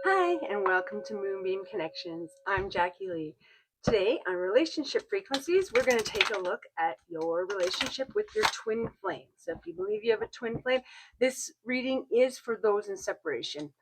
Hi, and welcome to Moonbeam Connections. I'm Jacqui-Leigh. Today on relationship frequencies, we're going to take a look at your relationship with your twin flame. So if you believe you have a twin flame, this reading is for those in separation.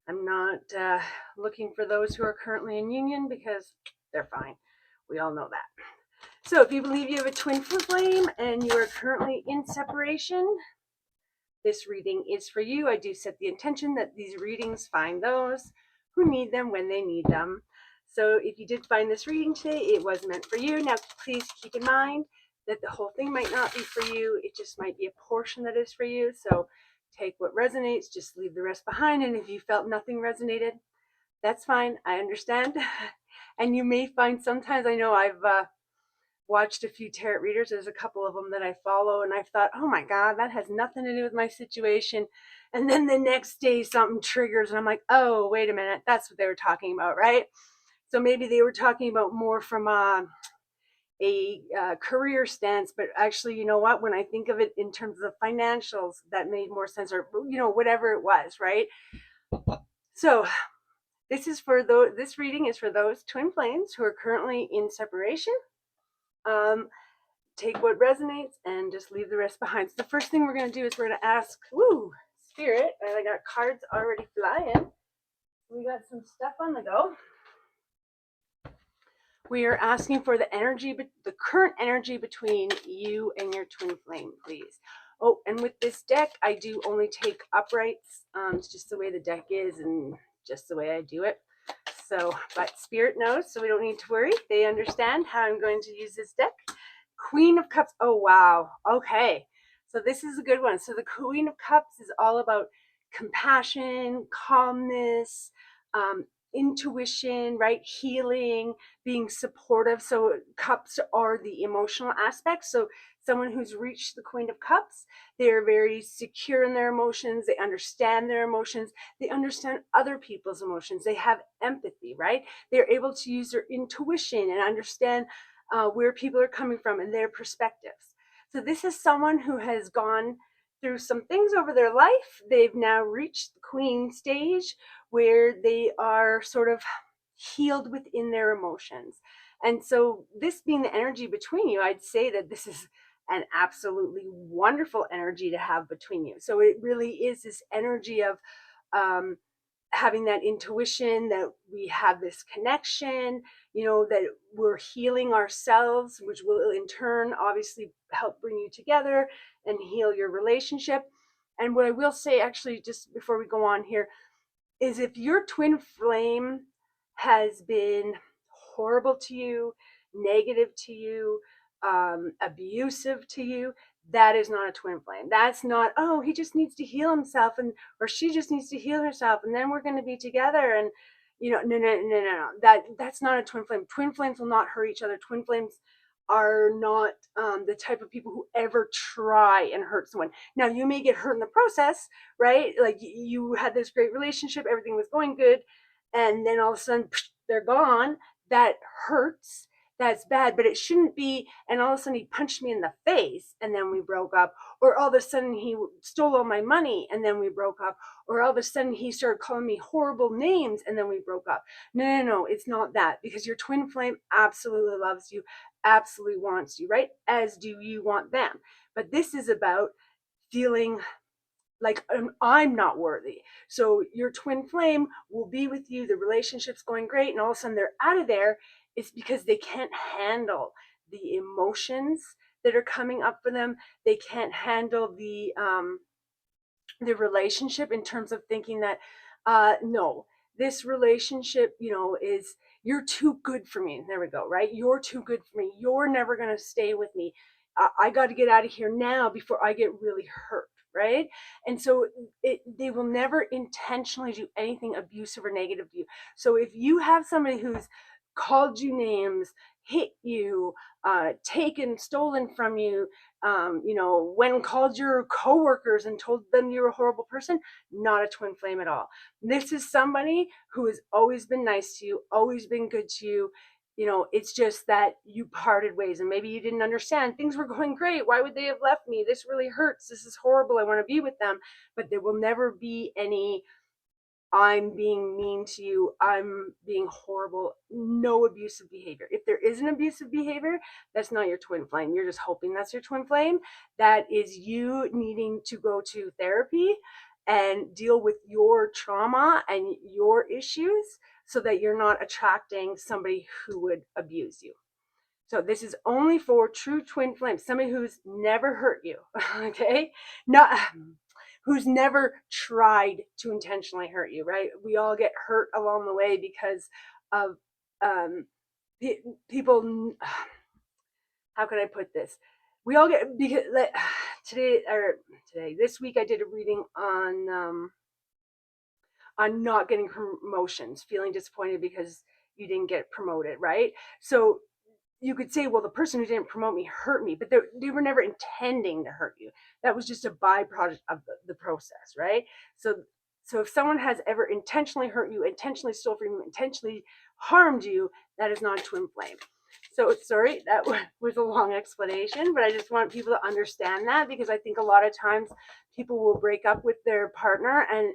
I'm not looking for those who are currently in union because they're fine. We all know that. So if you believe you have a twin flame and you are currently in separation, this reading is for you. I do set the intention that these readings find those who need them when they need them. So if you did find this reading today, it was meant for you. Now, please keep in mind that the whole thing might not be for you. It just might be a portion that is for you. So take what resonates, just leave the rest behind. And if you felt nothing resonated, that's fine. I understand. And you may find sometimes, I know I've watched a few tarot readers. There's a couple of them that I follow, and I've thought, oh my God, that has nothing to do with my situation. And then the next day, something triggers, and I'm like, oh, wait a minute, that's what they were talking about, right? So maybe they were talking about more from a career stance, but actually, you know what? When I think of it in terms of financials, that made more sense, or whatever it was, right? So this reading is for those twin flames who are currently in separation. Take what resonates and just leave the rest behind. So the first thing we're going to do is we're going to ask, Spirit, and I got cards already flying. We got some stuff on the go. We are asking for the energy, the current energy between you and your twin flame, please. Oh, and with this deck, I do only take uprights. It's just the way the deck is and just the way I do it. So, but Spirit knows, so we don't need to worry. They understand how I'm going to use this deck. Queen of Cups. Oh, wow. Okay. So this is a good one. So the Queen of Cups is all about compassion, calmness, intuition, right? Healing, being supportive. So cups are the emotional aspect. So someone who's reached the Queen of Cups, they're very secure in their emotions. They understand their emotions. They understand other people's emotions. They have empathy, right? They're able to use their intuition and understand where people are coming from and their perspectives. So this is someone who has gone through some things over their life. They've now reached the queen stage where they are sort of healed within their emotions. And so this being the energy between you, I'd say that this is an absolutely wonderful energy to have between you. So it really is this energy of um, having that intuition that we have this connection, that we're healing ourselves, which will in turn obviously help bring you together and heal your relationship. And what I will say, actually, just before we go on here, is if your twin flame has been horrible to you, negative to you, abusive to you, that is not a twin flame. That's not, oh, he just needs to heal himself, and or she just needs to heal herself, and then we're going to be together. And no. That's not a twin flame. Twin flames will not hurt each other. Twin flames are not the type of people who ever try and hurt someone. Now, you may get hurt in the process, right? Like you had this great relationship, everything was going good, and then all of a sudden they're gone. That hurts. That's bad, but it shouldn't be. And all of a sudden he punched me in the face and then we broke up. Or all of a sudden he stole all my money and then we broke up. Or all of a sudden he started calling me horrible names and then we broke up. No, it's not that, because your twin flame absolutely loves you, absolutely wants you, right? As do you want them. But this is about feeling like I'm not worthy. So your twin flame will be with you. The relationship's going great, and all of a sudden they're out of there. It's because they can't handle the emotions that are coming up for them. They can't handle the relationship in terms of thinking that no, this relationship, is, you're too good for me. There we go, right? You're too good for me. You're never going to stay with me. I got to get out of here now before I get really hurt, right? And so they will never intentionally do anything abusive or negative to you. So if you have somebody who's called you names, hit you, taken, stolen from you, when called your coworkers and told them you're a horrible person, not a twin flame at all. This is somebody who has always been nice to you, always been good to you. It's just that you parted ways and maybe you didn't understand. Things were going great. Why would they have left me? This really hurts. This is horrible. I want to be with them. But there will never be any I'm being mean to you, I'm being horrible, no abusive behavior. If there is an abusive behavior, that's not your twin flame. You're just hoping that's your twin flame. That is you needing to go to therapy and deal with your trauma and your issues so that you're not attracting somebody who would abuse you. So this is only for true twin flames, somebody who's never hurt you, okay? Not who's never tried to intentionally hurt you, right? We all get hurt along the way because of um, people. How can I put this? We all get, because like, this week I did a reading on not getting promotions, feeling disappointed because you didn't get promoted, right? So you could say, well, the person who didn't promote me hurt me, but they were never intending to hurt you. That was just a byproduct of the process, right? So if someone has ever intentionally hurt you, intentionally stole from you, intentionally harmed you, that is not a twin flame. So sorry, that was a long explanation, but I just want people to understand that, because I think a lot of times people will break up with their partner and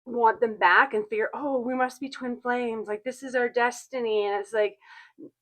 want them back and figure, oh, we must be twin flames, like this is our destiny. And it's like,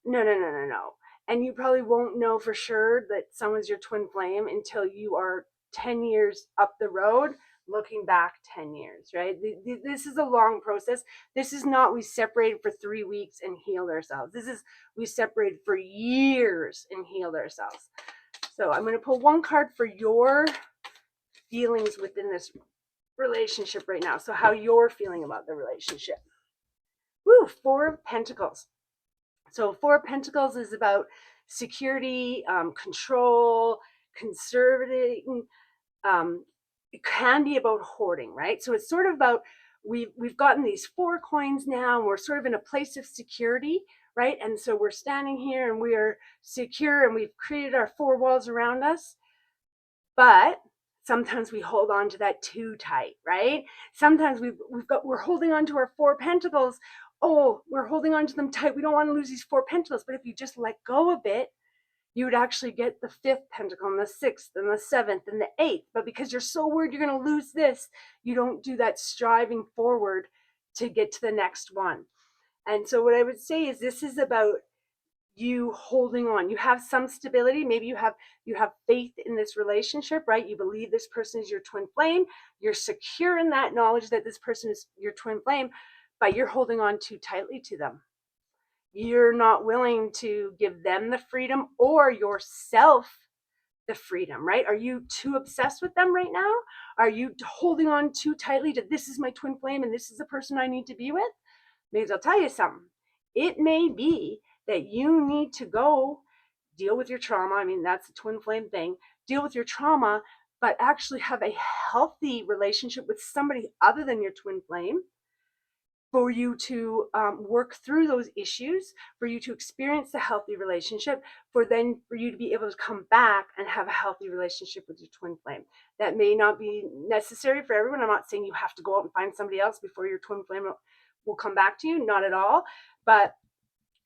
no, no, no, no, no. And you probably won't know for sure that someone's your twin flame until you are 10 years up the road, looking back 10 years, right? This is a long process. This is not we separated for 3 weeks and healed ourselves. This is we separated for years and healed ourselves. So I'm going to pull one card for your feelings within this relationship right now. So how you're feeling about the relationship. Woo, Four of Pentacles. So Four of Pentacles is about security, control, conservating. It can be about hoarding, right? So it's sort of about, we've gotten these 4 coins now, and we're sort of in a place of security, right? And so we're standing here and we are secure, and we've created our 4 walls around us. But sometimes we hold on to that too tight, right? Sometimes we're holding on to our 4 pentacles. Oh, we're holding on to them tight. We don't want to lose these 4 pentacles. But if you just let go a bit, you would actually get the 5th pentacle and the 6th and the 7th and the 8th. But because you're so worried you're going to lose this, you don't do that striving forward to get to the next one. And so what I would say is, this is about you holding on. You have some stability. Maybe you have faith in this relationship, right? You believe this person is your twin flame. You're secure in that knowledge that this person is your twin flame, but you're holding on too tightly to them. You're not willing to give them the freedom or yourself the freedom, right? Are you too obsessed with them right now? Are you holding on too tightly to, this is my twin flame and this is the person I need to be with? Maybe I'll tell you something. It may be that you need to go deal with your trauma. I mean, that's a twin flame thing. Deal with your trauma, but actually have a healthy relationship with somebody other than your twin flame, for you to work through those issues, for you to experience the healthy relationship, for you to be able to come back and have a healthy relationship with your twin flame. That may not be necessary for everyone. I'm not saying you have to go out and find somebody else before your twin flame will come back to you. Not at all. But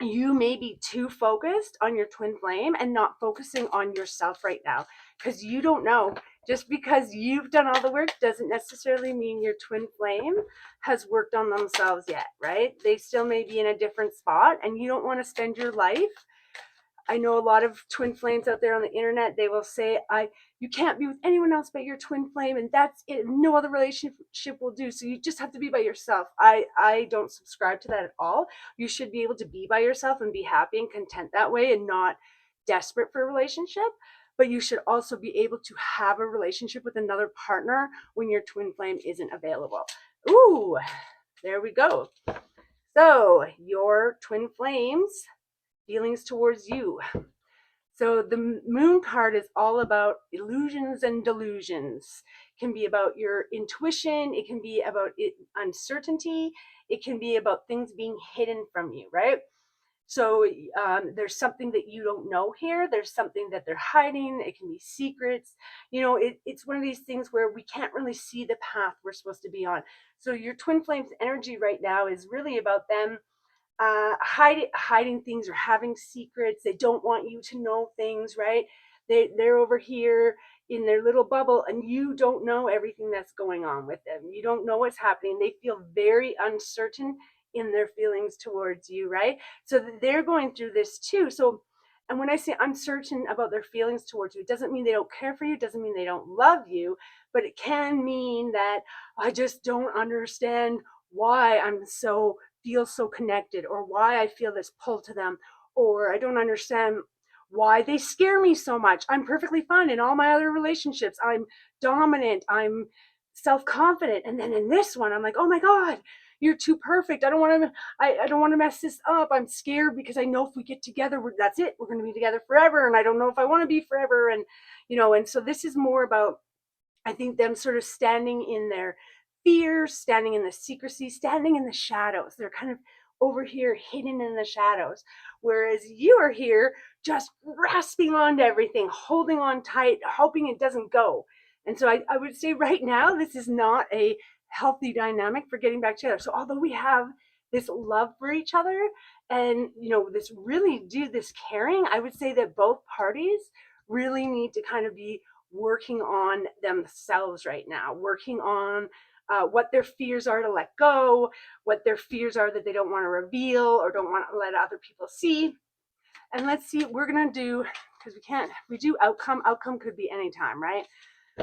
you may be too focused on your twin flame and not focusing on yourself right now, because you don't know. Just because you've done all the work doesn't necessarily mean your twin flame has worked on themselves yet, right? They still may be in a different spot, and you don't want to spend your life. I know a lot of twin flames out there on the internet. They will say, you can't be with anyone else but your twin flame, and that's it. No other relationship will do. So you just have to be by yourself. I don't subscribe to that at all. You should be able to be by yourself and be happy and content that way, and not desperate for a relationship. But you should also be able to have a relationship with another partner when your twin flame isn't available. Ooh, there we go. So your twin flames feelings towards you. So the moon card is all about illusions and delusions. It can be about your intuition. It can be about uncertainty. It can be about things being hidden from you, right? So there's something that you don't know here. There's something that they're hiding. It can be secrets. It's one of these things where we can't really see the path we're supposed to be on. So your twin flames energy right now is really about them hiding things or having secrets. They don't want you to know things, right? They're over here, in their little bubble, and you don't know everything that's going on with them. You don't know what's happening. They feel very uncertain in their feelings towards you, right? So they're going through this too. So, and when I say uncertain about their feelings towards you, it doesn't mean they don't care for you, it doesn't mean they don't love you, but it can mean that I just don't understand why I'm so feel so connected, or why I feel this pull to them, or I don't understand why they scare me so much. I'm perfectly fine in all my other relationships. I'm dominant, I'm self-confident, and then in this one I'm like, oh my god, you're too perfect. I don't want to mess this up. I'm scared because I know if we get together, that's it. We're going to be together forever, and I don't know if I want to be forever. And and so this is more about, I think, them sort of standing in their fears, standing in the secrecy, standing in the shadows. They're kind of over here hidden in the shadows. Whereas you are here just grasping onto everything, holding on tight, hoping it doesn't go. And so I would say right now, this is not a healthy dynamic for getting back together. So although we have this love for each other and, this caring, I would say that both parties really need to kind of be working on themselves right now, working on what their fears are to let go, what their fears are that they don't want to reveal or don't want to let other people see. And let's see, we're going to do, because we do outcome. Outcome could be any time, right?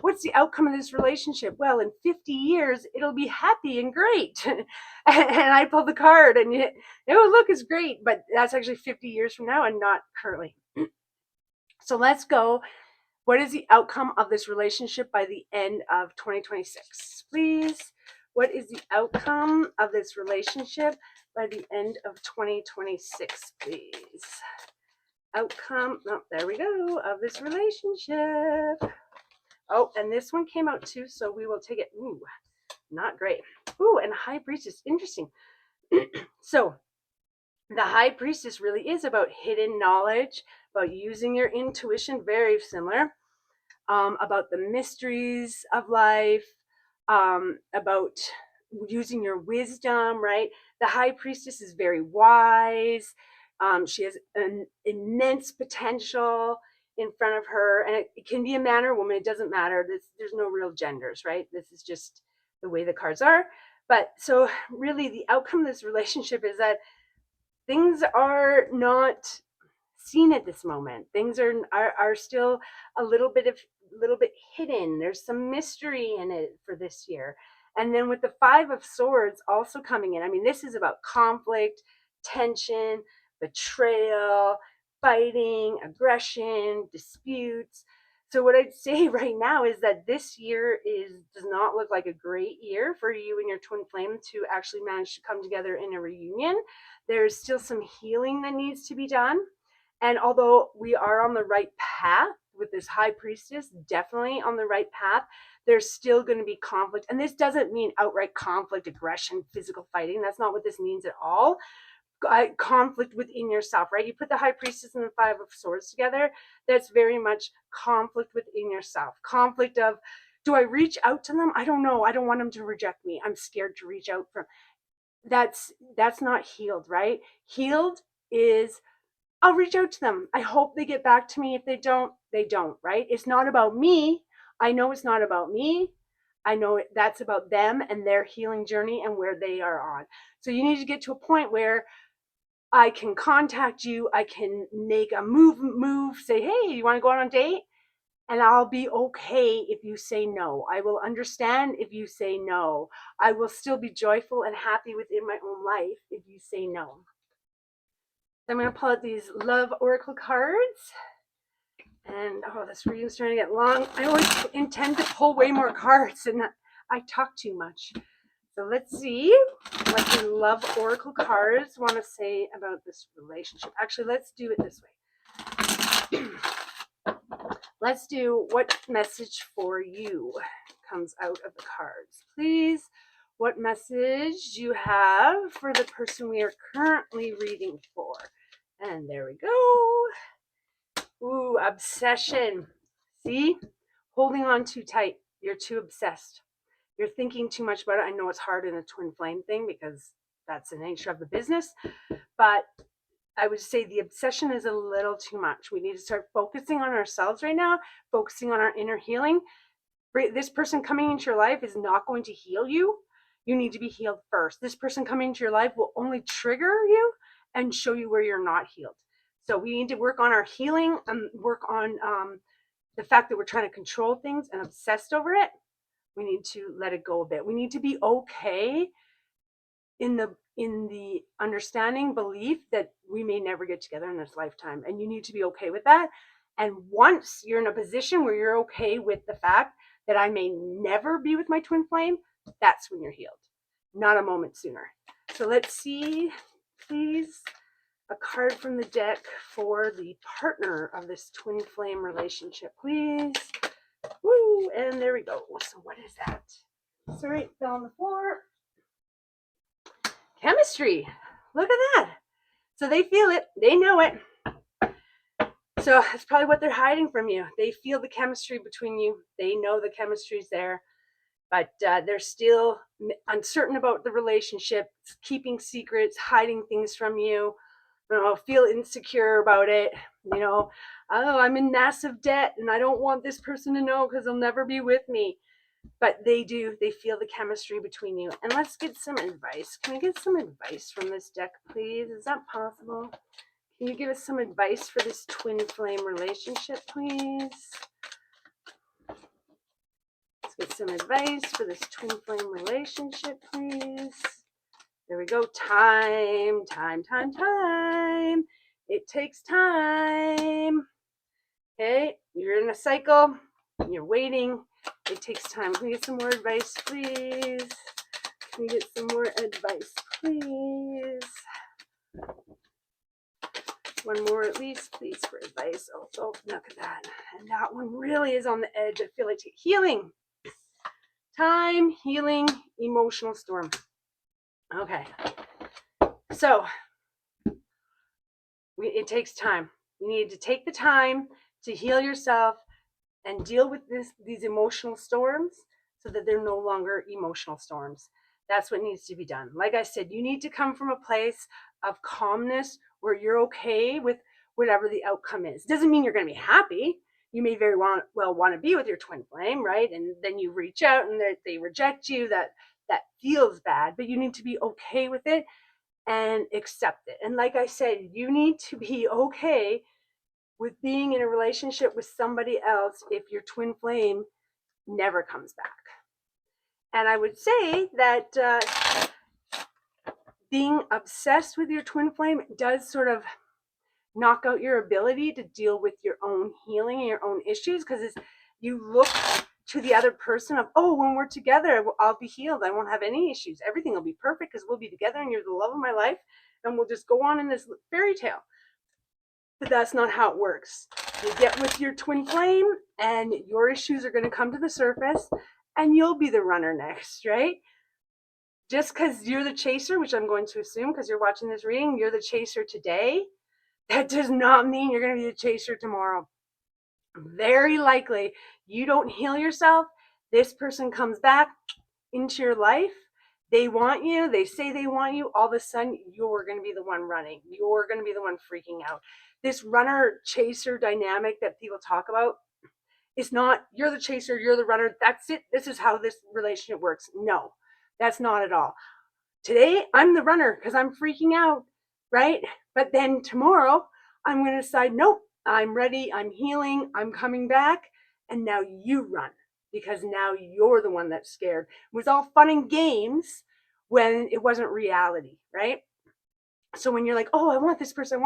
What's the outcome of this relationship? Well, in 50 years, it'll be happy and great. And I pulled the card and look, it's great, but that's actually 50 years from now and not currently. So let's go. What is the outcome of this relationship by the end of 2026? Please. What is the outcome of this relationship by the end of 2026, please? Outcome, there we go, of this relationship. Oh, and this one came out too, so we will take it. Ooh, not great. Ooh, and High Priestess, interesting. So the High Priestess really is about hidden knowledge, about using your intuition, very similar. About the mysteries of life, about using your wisdom, right? The High Priestess is very wise. She has an immense potential in front of her, and it can be a man or woman. It doesn't matter. There's no real genders, right? This is just the way the cards are. But so really the outcome of this relationship is that things are not seen at this moment. Things are still a little bit hidden. There's some mystery in it for this year. And then with the Five of Swords also coming in, I mean, this is about conflict, tension, betrayal, fighting, aggression, disputes. So what I'd say right now is that this year does not look like a great year for you and your twin flame to actually manage to come together in a reunion. There's still some healing that needs to be done. And although we are on the right path with this High Priestess, definitely on the right path, there's still going to be conflict. And this doesn't mean outright conflict, aggression, physical fighting. That's not what this means at all. Conflict within yourself, right? You put the High Priestess and the Five of Swords together, that's very much conflict within yourself. Conflict of, do I reach out to them? I don't know. I don't want them to reject me. I'm scared to reach out from. That's not healed, right? Healed is, I'll reach out to them. I hope they get back to me. If they don't, they don't, right? It's not about me. I know it's not about me. I know that's about them and their healing journey and where they are on. So you need to get to a point where I can contact you. I can make a move, say, hey, you want to go on a date? And I'll be okay if you say no. I will understand if you say no. I will still be joyful and happy within my own life if you say no. I'm going to pull out these love oracle cards. And this reading's starting to get long. I always intend to pull way more cards and I talk too much. So let's see what the love oracle cards want to say about this relationship. Actually, let's do it this way. Let's do what message for you comes out of the cards. Please, what message do you have for the person we are currently reading for? And there we go. Ooh, obsession. See? Holding on too tight. You're too obsessed. You're thinking too much about it. I know it's hard in a twin flame thing because that's the nature of the business. But I would say the obsession is a little too much. We need to start focusing on ourselves right now, focusing on our inner healing. This person coming into your life is not going to heal you. You need to be healed first. This person coming into your life will only trigger you and show you where you're not healed. So we need to work on our healing and work on the fact that we're trying to control things and obsessed over it. We need to let it go a bit. We need to be okay in the understanding belief that we may never get together in this lifetime, and you need to be okay with that. And once you're in a position where you're okay with the fact that I may never be with my twin flame, that's when you're healed, not a moment sooner. So let's see, please, a card from the deck for the partner of this twin flame relationship, please. Woo, and there we go. So what is that? Sorry, it fell on the floor. Chemistry. Look at that. So they feel it. They know it. So that's probably what they're hiding from you. They feel the chemistry between you. They know the chemistry's there, but they're still uncertain about the relationship, keeping secrets, hiding things from you. Feel insecure about it. Oh, I'm in massive debt and I don't want this person to know because they'll never be with me. But they do. They feel the chemistry between you. And let's get some advice. Can we get some advice from this deck, please? Is that possible? Can you give us some advice for this twin flame relationship, please? Let's get some advice for this twin flame relationship, please. There we go. Time. It takes time. Okay, you're in a cycle. You're waiting. It takes time. Can we get some more advice, please? Can we get some more advice, please? One more at least, please, for advice. Oh, look at that. And that one really is on the edge. I feel like healing. Time, healing, emotional storm. Okay. So, it takes time. You need to take the time to heal yourself and deal with these emotional storms so that they're no longer emotional storms. That's what needs to be done. Like I said, you need to come from a place of calmness where you're okay with whatever the outcome is. Doesn't mean you're going to be happy. You may very well want to be with your twin flame, right? And then you reach out and they reject you. That feels bad, but you need to be okay with it and accept it. And like I said, you need to be okay with being in a relationship with somebody else if your twin flame never comes back. And I would say that being obsessed with your twin flame does sort of knock out your ability to deal with your own healing and your own issues, because you look to the other person of, oh, when we're together, I'll be healed. I won't have any issues. Everything will be perfect because we'll be together and you're the love of my life and we'll just go on in this fairy tale. But that's not how it works. You get with your twin flame and your issues are going to come to the surface and you'll be the runner next, right? Just because you're the chaser, which I'm going to assume because you're watching this reading, you're the chaser today, that does not mean you're going to be the chaser tomorrow. Very likely, you don't heal yourself, this person comes back into your life, they want you, they say they want you, all of a sudden you're going to be the one running, you're going to be the one freaking out. This runner chaser dynamic that people talk about is not you're the chaser, you're the runner, that's it, this is how this relationship works. No, that's not at all. Today I'm the runner because I'm freaking out, right? But then tomorrow I'm going to decide, nope, I'm ready, I'm healing, I'm coming back, and now you run because now you're the one that's scared. It was all fun and games when it wasn't reality, right? So when you're like, oh, I want this person,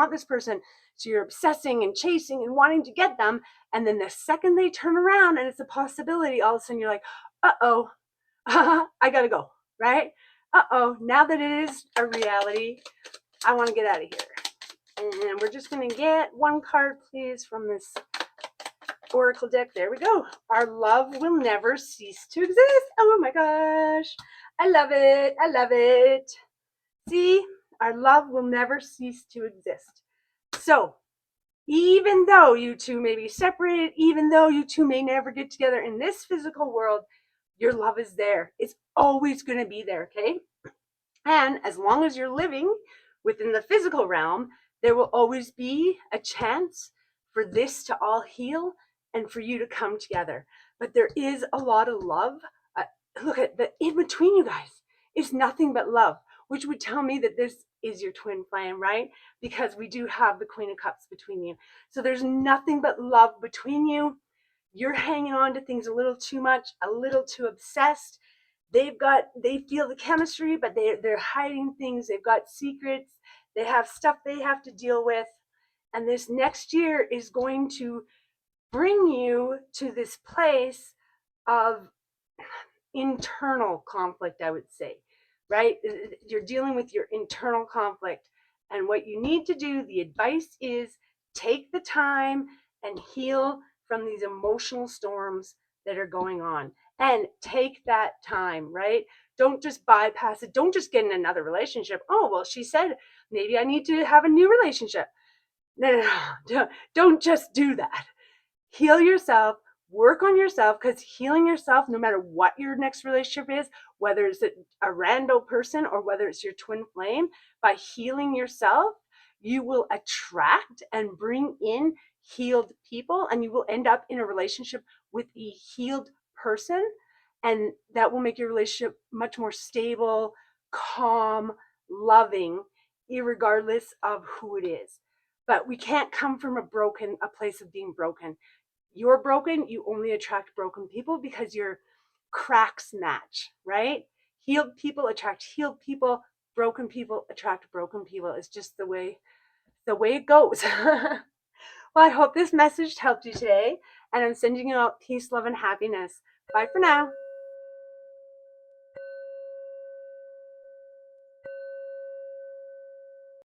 so you're obsessing and chasing and wanting to get them, and then the second they turn around and it's a possibility, all of a sudden you're like, uh-oh, I gotta go, right? Uh-oh, now that it is a reality, I want to get out of here. And we're just going to get one card, please, from this oracle deck. There we go. Our love will never cease to exist. Oh my gosh. I love it. I love it. See, our love will never cease to exist. So, even though you two may be separated, even though you two may never get together in this physical world, your love is there. It's always going to be there, okay? And as long as you're living within the physical realm, There will always be a chance for this to all heal and for you to come together. But there is a lot of love. Uh, Look at the in between you guys is nothing but love, which would tell me that this is your twin flame, right? Because we do have the Queen of Cups between you. So there's nothing but love between you. You're hanging on to things a little too much, a little too obsessed. They feel the chemistry, but they're hiding things. They've got secrets. They have stuff they have to deal with. And this next year is going to bring you to this place of internal conflict, I would say, right? You're dealing with your internal conflict. And what you need to do, the advice is take the time and heal from these emotional storms that are going on. And take that time, right? Don't just bypass it. Don't just get in another relationship. Oh, well, she said maybe I need to have a new relationship. No. Don't just do that. Heal yourself, work on yourself, because healing yourself, no matter what your next relationship is, whether it's a rando person or whether it's your twin flame, by healing yourself, you will attract and bring in healed people, and you will end up in a relationship with a healed person. And that will make your relationship much more stable, calm, loving, irregardless of who it is. But we can't come from a place of being broken. You're broken, you only attract broken people because your cracks match, right? Healed people attract healed people, broken people attract broken people. It's just the way it goes. Well, I hope this message helped you today, and I'm sending you out peace, love, and happiness. Bye for now.